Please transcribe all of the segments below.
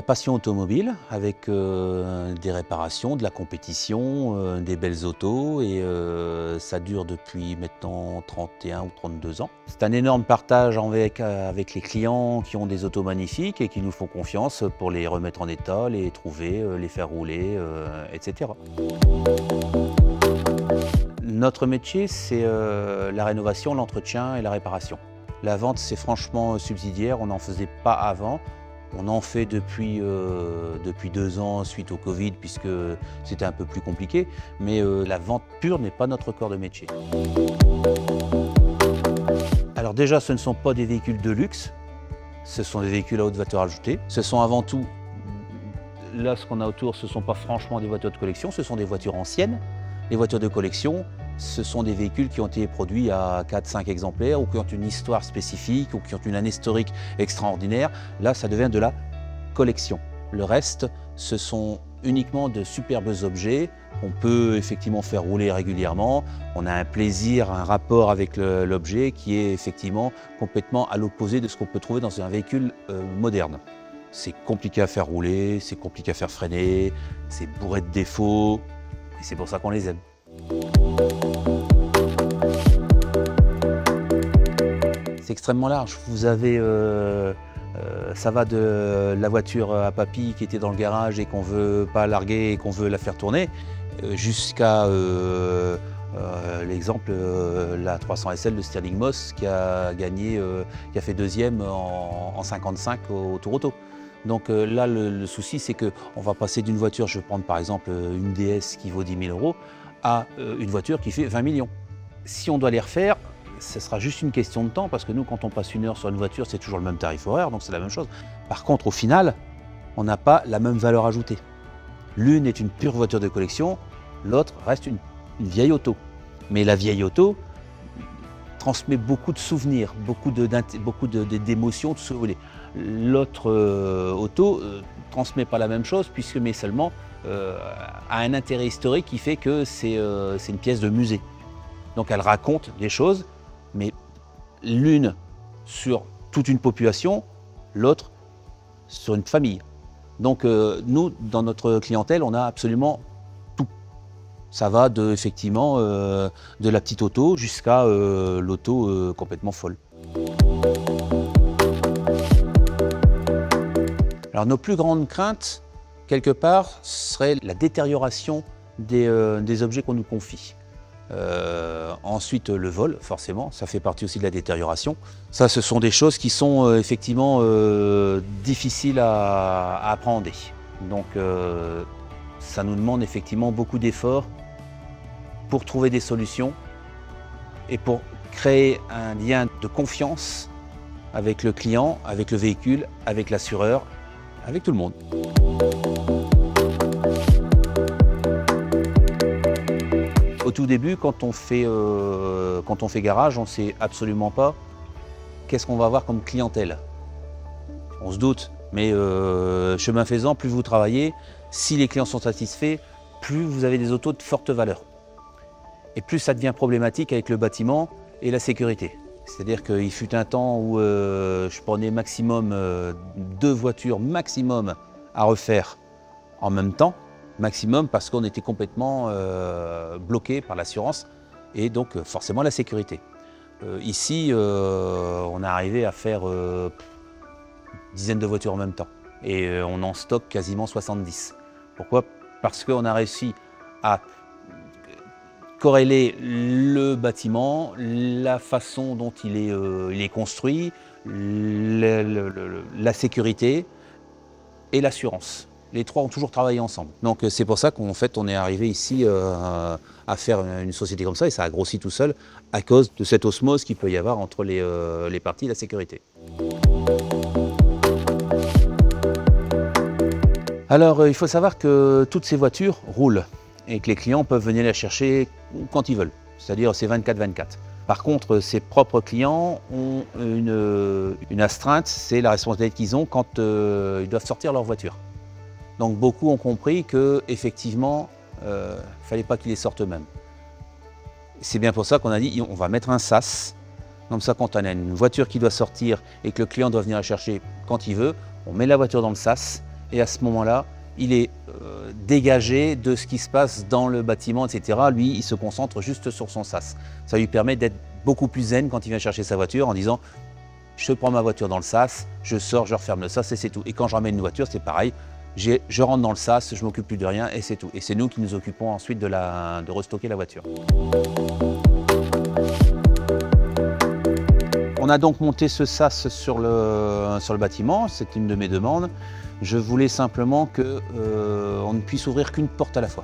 passion automobile avec des réparations, de la compétition, des belles autos et ça dure depuis maintenant 31 ou 32 ans. C'est un énorme partage avec les clients qui ont des autos magnifiques et qui nous font confiance pour les remettre en état, les trouver, les faire rouler, etc. Notre métier, c'est la rénovation, l'entretien et la réparation. La vente, c'est franchement subsidiaire, on n'en faisait pas avant. On en fait depuis 2 ans suite au Covid puisque c'était un peu plus compliqué, mais la vente pure n'est pas notre corps de métier. Alors déjà, ce ne sont pas des véhicules de luxe, ce sont des véhicules à haute valeur ajoutée. Ce sont avant tout, là ce qu'on a autour, ce ne sont pas franchement des voitures de collection, ce sont des voitures anciennes. Les voitures de collection, ce sont des véhicules qui ont été produits à 4-5 exemplaires ou qui ont une histoire spécifique ou qui ont une année historique extraordinaire. Là, ça devient de la collection. Le reste, ce sont uniquement de superbes objets qu'on peut effectivement faire rouler régulièrement. On a un plaisir, un rapport avec l'objet qui est effectivement complètement à l'opposé de ce qu'on peut trouver dans un véhicule moderne. C'est compliqué à faire rouler, c'est compliqué à faire freiner, c'est bourré de défauts. Et c'est pour ça qu'on les aime. C'est extrêmement large. Vous avez, ça va de la voiture à papy qui était dans le garage et qu'on ne veut pas larguer et qu'on veut la faire tourner, jusqu'à l'exemple, la 300 SL de Stirling Moss qui a gagné, qui a fait deuxième en 55 au Tour Auto. Donc là, le souci, c'est qu'on va passer d'une voiture, je vais prendre par exemple une DS qui vaut 10 000 €, à une voiture qui fait 20 millions. Si on doit les refaire, ce sera juste une question de temps, parce que nous, quand on passe 1 heure sur une voiture, c'est toujours le même tarif horaire, donc c'est la même chose. Par contre, au final, on n'a pas la même valeur ajoutée. L'une est une pure voiture de collection, l'autre reste une vieille auto. Mais la vieille auto transmet beaucoup de souvenirs, beaucoup d'émotions, tout ce que vous voulez. L'autre auto transmet pas la même chose, puisque mais seulement a un intérêt historique qui fait que c'est une pièce de musée. Donc elle raconte des choses, mais l'une sur toute une population, l'autre sur une famille. Donc nous, dans notre clientèle, on a absolument tout. Ça va effectivement de la petite auto jusqu'à l'auto complètement folle. Alors nos plus grandes craintes, quelque part, serait la détérioration des objets qu'on nous confie. Ensuite, le vol, forcément, ça fait partie aussi de la détérioration. Ça, ce sont des choses qui sont effectivement difficiles à appréhender. Donc, ça nous demande effectivement beaucoup d'efforts pour trouver des solutions et pour créer un lien de confiance avec le client, avec le véhicule, avec l'assureur, avec tout le monde. Au tout début, quand on fait garage, on ne sait absolument pas qu'est-ce qu'on va avoir comme clientèle. On se doute, mais chemin faisant, plus vous travaillez, si les clients sont satisfaits, plus vous avez des autos de forte valeur. Et plus ça devient problématique avec le bâtiment et la sécurité. C'est-à-dire qu'il fut un temps où je prenais maximum 2 voitures maximum à refaire en même temps, maximum parce qu'on était complètement bloqué par l'assurance et donc forcément la sécurité. Ici, on est arrivé à faire une dizaine de voitures en même temps et on en stocke quasiment 70. Pourquoi? Parce qu'on a réussi à corréler le bâtiment, la façon dont il est construit, la sécurité et l'assurance. Les trois ont toujours travaillé ensemble. Donc c'est pour ça qu'en fait on est arrivé ici à faire une société comme ça et ça a grossi tout seul à cause de cette osmose qu'il peut y avoir entre les parties et la sécurité. Alors il faut savoir que toutes ces voitures roulent et que les clients peuvent venir les chercher quand ils veulent, c'est-à-dire c'est 24/24. Par contre, ses propres clients ont une astreinte, c'est la responsabilité qu'ils ont quand ils doivent sortir leur voiture. Donc beaucoup ont compris qu'effectivement, il ne fallait pas qu'ils les sortent eux-mêmes. C'est bien pour ça qu'on a dit on va mettre un sas, comme ça quand on a une voiture qui doit sortir et que le client doit venir la chercher quand il veut, on met la voiture dans le sas et à ce moment-là, il est dégagé de ce qui se passe dans le bâtiment, etc. Lui, il se concentre juste sur son sas. Ça lui permet d'être beaucoup plus zen quand il vient chercher sa voiture en disant « je prends ma voiture dans le sas, je sors, je referme le sas et c'est tout ». Et quand je ramène une voiture, c'est pareil. Je rentre dans le sas, je m'occupe plus de rien et c'est tout. Et c'est nous qui nous occupons ensuite de restocker la voiture. On a donc monté ce sas sur le bâtiment, c'est une de mes demandes. Je voulais simplement qu'on ne puisse ouvrir qu'une porte à la fois.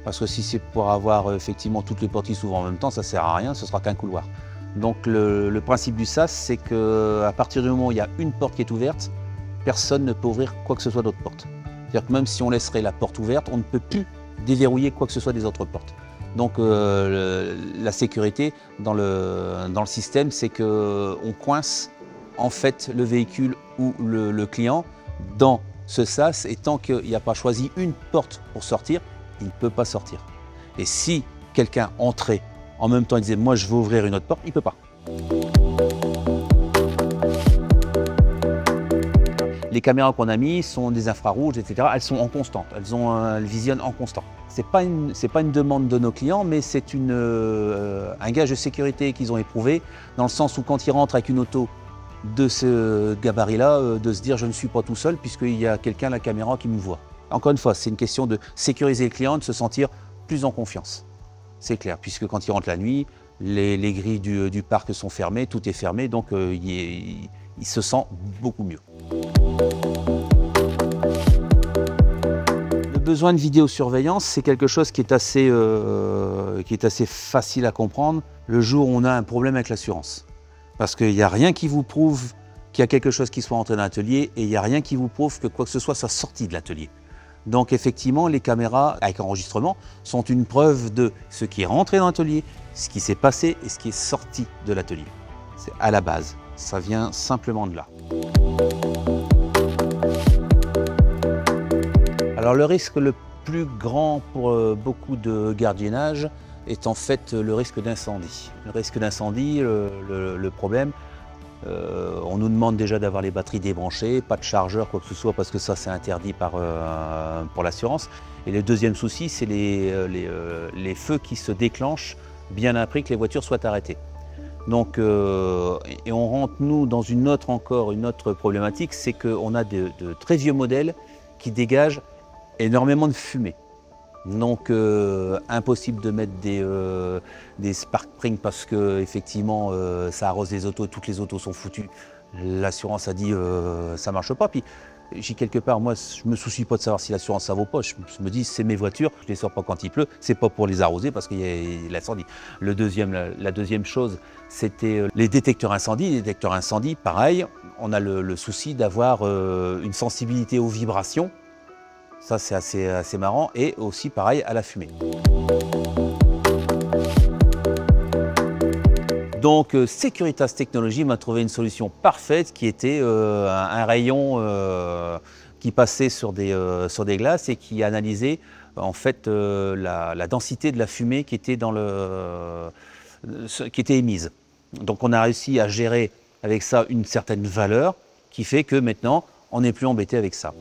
Parce que si c'est pour avoir effectivement toutes les portes qui s'ouvrent en même temps, ça ne sert à rien, ce sera qu'un couloir. Donc le principe du sas, c'est qu'à partir du moment où il y a une porte qui est ouverte, personne ne peut ouvrir quoi que ce soit d'autres portes. C'est-à-dire que même si on laisserait la porte ouverte, on ne peut plus déverrouiller quoi que ce soit des autres portes. Donc la sécurité dans le système, c'est qu'on coince en fait le véhicule ou le client dans ce sas, et tant qu'il n'a pas choisi une porte pour sortir, il ne peut pas sortir. Et si quelqu'un entrait en même temps et disait « moi je veux ouvrir une autre porte », il ne peut pas. Les caméras qu'on a mises sont des infrarouges, etc. Elles sont en constante, elles visionnent en constant. Ce n'est pas une demande de nos clients, mais c'est un gage de sécurité qu'ils ont éprouvé, dans le sens où quand ils rentrent avec une auto de ce gabarit-là, de se dire je ne suis pas tout seul puisqu'il y a quelqu'un à la caméra qui me voit. Encore une fois, c'est une question de sécuriser le client, de se sentir plus en confiance. C'est clair, puisque quand il rentre la nuit, les grilles du parc sont fermées, tout est fermé, donc il se sent beaucoup mieux. Le besoin de vidéosurveillance, c'est quelque chose qui est assez facile à comprendre le jour où on a un problème avec l'assurance. Parce qu'il n'y a rien qui vous prouve qu'il y a quelque chose qui soit entré dans l'atelier et il n'y a rien qui vous prouve que quoi que ce soit sorti de l'atelier. Donc effectivement, les caméras avec enregistrement sont une preuve de ce qui est rentré dans l'atelier, ce qui s'est passé et ce qui est sorti de l'atelier. C'est à la base, ça vient simplement de là. Alors le risque le plus grand pour beaucoup de gardiennage est en fait le risque d'incendie. Le risque d'incendie, le problème, on nous demande déjà d'avoir les batteries débranchées, pas de chargeur, quoi que ce soit, parce que ça c'est interdit pour l'assurance. Et le deuxième souci, c'est les feux qui se déclenchent bien après que les voitures soient arrêtées. Donc, et on rentre nous dans une autre problématique, c'est qu'on a de très vieux modèles qui dégagent énormément de fumée. Donc impossible de mettre des spark springs parce que effectivement ça arrose les autos, toutes les autos sont foutues. L'assurance a dit ça marche pas. Puis j'ai quelque part, moi je me soucie pas de savoir si l'assurance ça vaut pas. Je me dis c'est mes voitures, je les sors pas quand il pleut, c'est pas pour les arroser parce qu'il y a l'incendie. La deuxième chose, c'était les détecteurs incendie. Les détecteurs incendie, pareil, on a le souci d'avoir une sensibilité aux vibrations. Ça, c'est assez marrant. Et aussi, pareil, à la fumée. Donc, Securitas Technologies m'a trouvé une solution parfaite qui était un rayon qui passait sur des glaces et qui analysait en fait la densité de la fumée qui était émise. Donc, on a réussi à gérer avec ça une certaine valeur qui fait que maintenant, on n'est plus embêté avec ça.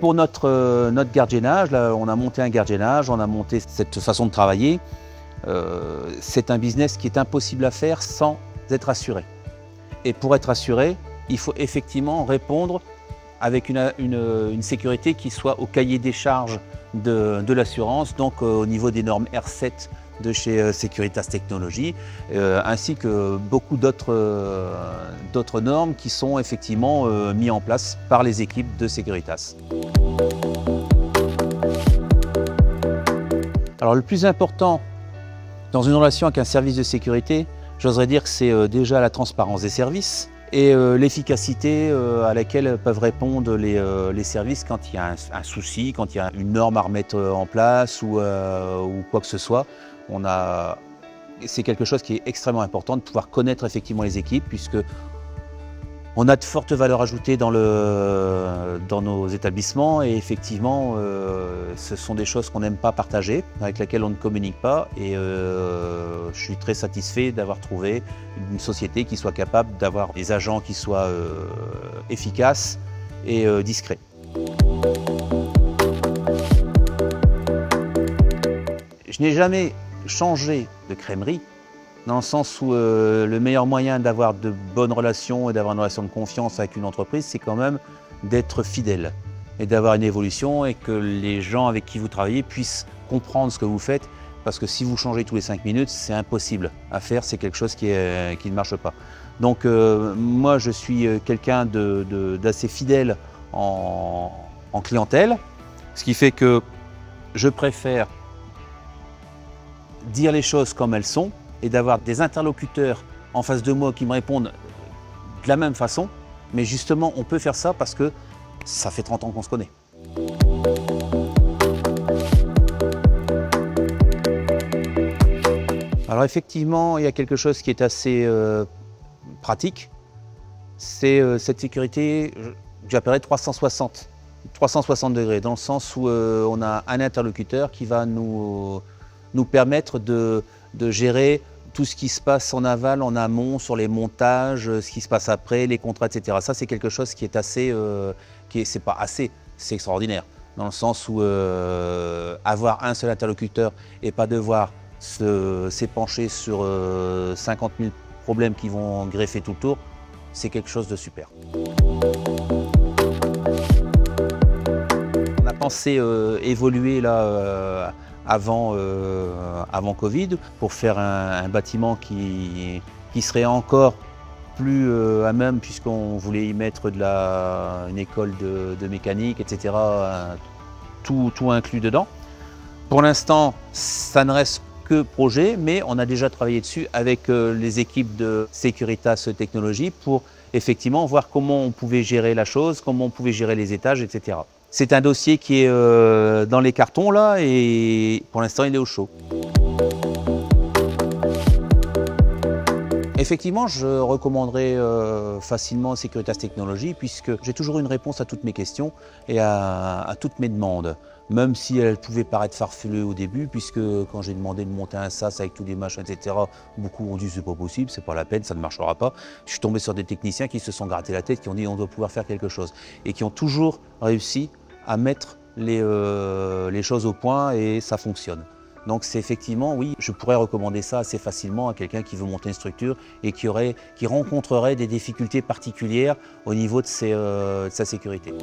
Pour notre gardiennage, là, on a monté un gardiennage, on a monté cette façon de travailler. C'est un business qui est impossible à faire sans être assuré. Et pour être assuré, il faut effectivement répondre avec une sécurité qui soit au cahier des charges de l'assurance, donc au niveau des normes R7 de chez Securitas Technologies, ainsi que beaucoup d'autres normes qui sont effectivement mises en place par les équipes de Securitas. Alors le plus important dans une relation avec un service de sécurité, j'oserais dire que c'est déjà la transparence des services et l'efficacité à laquelle peuvent répondre les services quand il y a un souci, quand il y a une norme à remettre en place ou quoi que ce soit. C'est quelque chose qui est extrêmement important de pouvoir connaître effectivement les équipes puisque On a de fortes valeurs ajoutées dans nos établissements et effectivement, ce sont des choses qu'on n'aime pas partager, avec lesquelles on ne communique pas et je suis très satisfait d'avoir trouvé une société qui soit capable d'avoir des agents qui soient efficaces et discrets. Je n'ai jamais changé de crèmerie, dans le sens où le meilleur moyen d'avoir de bonnes relations et d'avoir une relation de confiance avec une entreprise, c'est quand même d'être fidèle et d'avoir une évolution et que les gens avec qui vous travaillez puissent comprendre ce que vous faites, parce que si vous changez tous les 5 minutes, c'est impossible à faire, c'est quelque chose qui ne marche pas. Donc moi, je suis quelqu'un d'assez fidèle en clientèle, ce qui fait que je préfère dire les choses comme elles sont et d'avoir des interlocuteurs en face de moi qui me répondent de la même façon. Mais justement, on peut faire ça parce que ça fait 30 ans qu'on se connaît. Alors effectivement, il y a quelque chose qui est assez pratique. C'est cette sécurité, j'appellerais 360 degrés, dans le sens où on a un interlocuteur qui va nous permettre de gérer tout ce qui se passe en aval, en amont, sur les montages, ce qui se passe après, les contrats, etc. Ça, c'est quelque chose qui est assez, c'est pas assez, c'est extraordinaire. Dans le sens où avoir un seul interlocuteur et pas devoir s'épancher sur 50 000 problèmes qui vont greffer tout le tour, c'est quelque chose de super. On a pensé évoluer là avant Covid pour faire un bâtiment qui serait encore plus à même, puisqu'on voulait y mettre une école de mécanique, etc. Tout inclus dedans. Pour l'instant, ça ne reste que projet, mais on a déjà travaillé dessus avec les équipes de Securitas Technologies pour effectivement voir comment on pouvait gérer la chose, comment on pouvait gérer les étages, etc. C'est un dossier qui est dans les cartons là et pour l'instant il est au chaud. Effectivement, je recommanderais facilement Securitas Technologies puisque j'ai toujours une réponse à toutes mes questions et à toutes mes demandes. Même si elles pouvaient paraître farfelues au début, puisque quand j'ai demandé de monter un SAS avec tous les machins, etc., beaucoup ont dit c'est pas possible, c'est pas la peine, ça ne marchera pas. Je suis tombé sur des techniciens qui se sont grattés la tête, qui ont dit on doit pouvoir faire quelque chose et qui ont toujours réussi à mettre les choses au point et ça fonctionne. Donc c'est effectivement, oui, je pourrais recommander ça assez facilement à quelqu'un qui veut monter une structure et qui rencontrerait des difficultés particulières au niveau de sa sécurité.